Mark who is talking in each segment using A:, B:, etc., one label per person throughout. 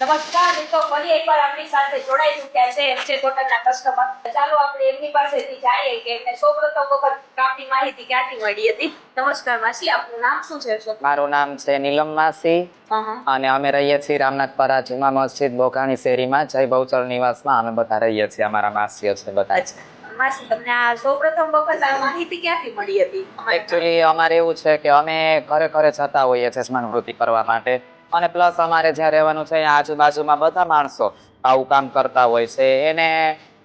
A: નમસ્કાર મિત્રો, ફરી એકવાર આપણી સાથે જોડાઈ ચૂક્યા છે એમજે હોટલના કસ્ટમર. ચાલો આપણે એમની પાસેથી જાણીએ કે એમને સૌપ્રથમ વખત કામની માહિતી ક્યાંથી મળી હતી. નમસ્કાર માસી, આપનું નામ શું છે?
B: મારું નામ છે નીલમ માસી અને અમે રહીએ છીએ રામનાથપરા જુમા મસ્જિદ બોઘાણી શેરીમાં જય બહુચર નિવાસમાં અમે બધા રહીએ છીએ. અમારા માસીઓ છે બધા.
A: માસી, તમને આ સૌપ્રથમ વખત આ માહિતી ક્યાંથી મળી હતી?
B: એકચ્યુઅલી અમારે એવું છે કે અમે ઘરે ઘરે જતા હોઈએ છીએ સ્મરણવૃત્તિ કરવા માટે, અને પ્લસ અમારે જ્યાં રહેવાનું છે આજુબાજુમાં બધા માણસો આવું કામ કરતા હોય છે. એને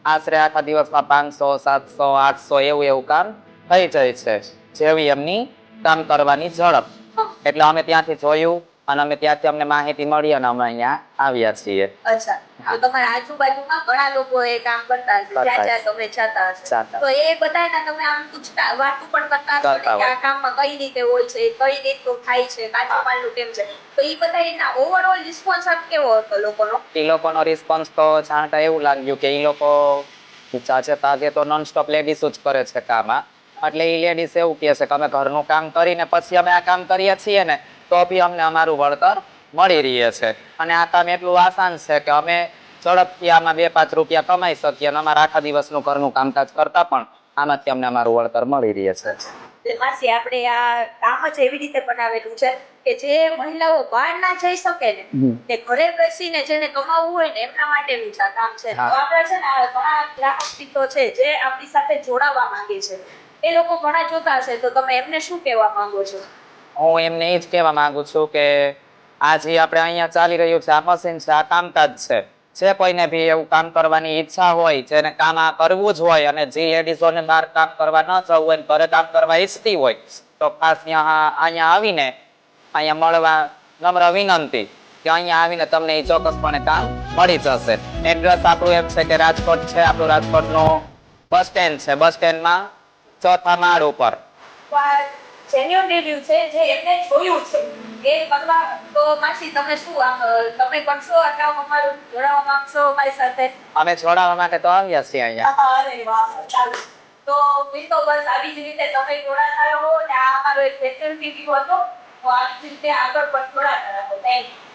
B: આશરે આખા દિવસમાં 500 700 800 એવું કામ થઈ જાય છે, જેવી એમની કામ કરવાની ઝડપ. એટલે અમે ત્યાંથી જોયું અને અમે ત્યાંથી અમને માહિતી મળી અને અમે અહીંયા આવ્યા છીએ.
A: અચ્છા, તો તમારા આજુબાજુમાં ઘણા લોકો એ કામ કરતા હશે, જ્યાં જ્યાં તમે જતા હશો, તો એ બધાને તમે આમ પૂછતા વાતો પણ કરતા હશો કે આ કામમાં કઈ રીતે હોય છે, કઈ રીતનું થાય છે, કાચું માલનું કેમ છે, તો એ બધાના ઓવરઓલ રિસ્પોન્સ કેવો હતો લોકોનો?
B: એ લોકોનો રિસ્પોન્સ તો જાણતા એવું લાગ્યું કે એ લોકો ચાચે તાગે તો નોન સ્ટોપ લેડીઝ જ કરે છે કામ. એટલે એ લેડીઝ એવું કહે છે કે અમે ઘરનું કામ કરીને પછી અમે આ કામ કરીએ છીએ ને, તો બી અમને અમારું વળતર મળી રહે છે. અને આ કામ એટલું આસાન છે કે અમે ઝડપથી આમાં 2-5 રૂપિયા કમાઈ શકીએ અને અમારા આખા દિવસનું ઘરનું કામકાજ કરતા પણ આમાંથી અમને અમારું વળતર મળી રહે છે.
A: માસી, આપણે આ કામ જ એવી રીતે બનાવેલું છે કે જે મહિલાઓ બહાર ના જઈ શકે ને, તે ઘરે બેસીને જેને કમાવવું હોય ને એમના માટેનું જ આ કામ છે. તો આપણે છે ને ઘણા ગ્રાહક મિત્રો છે જે આપણી સાથે જોડાવા માંગે છે, એ લોકો ઘણા જોતા હશે, તો તમે એમને શું કહેવા માંગો છો?
B: હું એમને એ જ કહેવા માંગુ છું કે આ જે આપણે અહીંયા ચાલી રહ્યું છે, આ મશીન છે, આ કામકાજ છે. જે કોઈને બી એવું કામ કરવાની ઈચ્છા હોય, જેને કામ આ કરવું જ હોય, અને જે લેડીઝોને બહાર કામ કરવા ન જવું હોય, ઘરે કામ કરવા ઈચ્છતી હોય, તો ખાસ અહીંયા આવીને અહીંયા મળવા નમ્ર વિનંતી કે અહીંયા આવીને તમને એ ચોક્કસપણે કામ મળી જશે. એડ્રેસ આપણું એમ છે કે રાજકોટ છે, આપણું રાજકોટનું બસ સ્ટેન્ડ છે. બસ સ્ટેન્ડમાં 4થા માળ ઉપર.
A: જેન્યુઅલ રિવ્યુ છે, જે એમને જોયું છે એ કરવા. તો માસી, તમે શું તમે કરશો આટલા અમારું જોડાવા માંગશો અમારી સાથે?
B: અમે જોડાવા માટે તો આવ્યા છીએ અહીંયા.
A: અરે વાહ, ચાલો. તો મિત્રો, બસ આવી જ રીતે તમે જોડાતા રહો. આ અમારો એક ફેસિલિટી હતો, તો આવી જ રીતે આગળ પણ જોડાતા રહો. Thank you.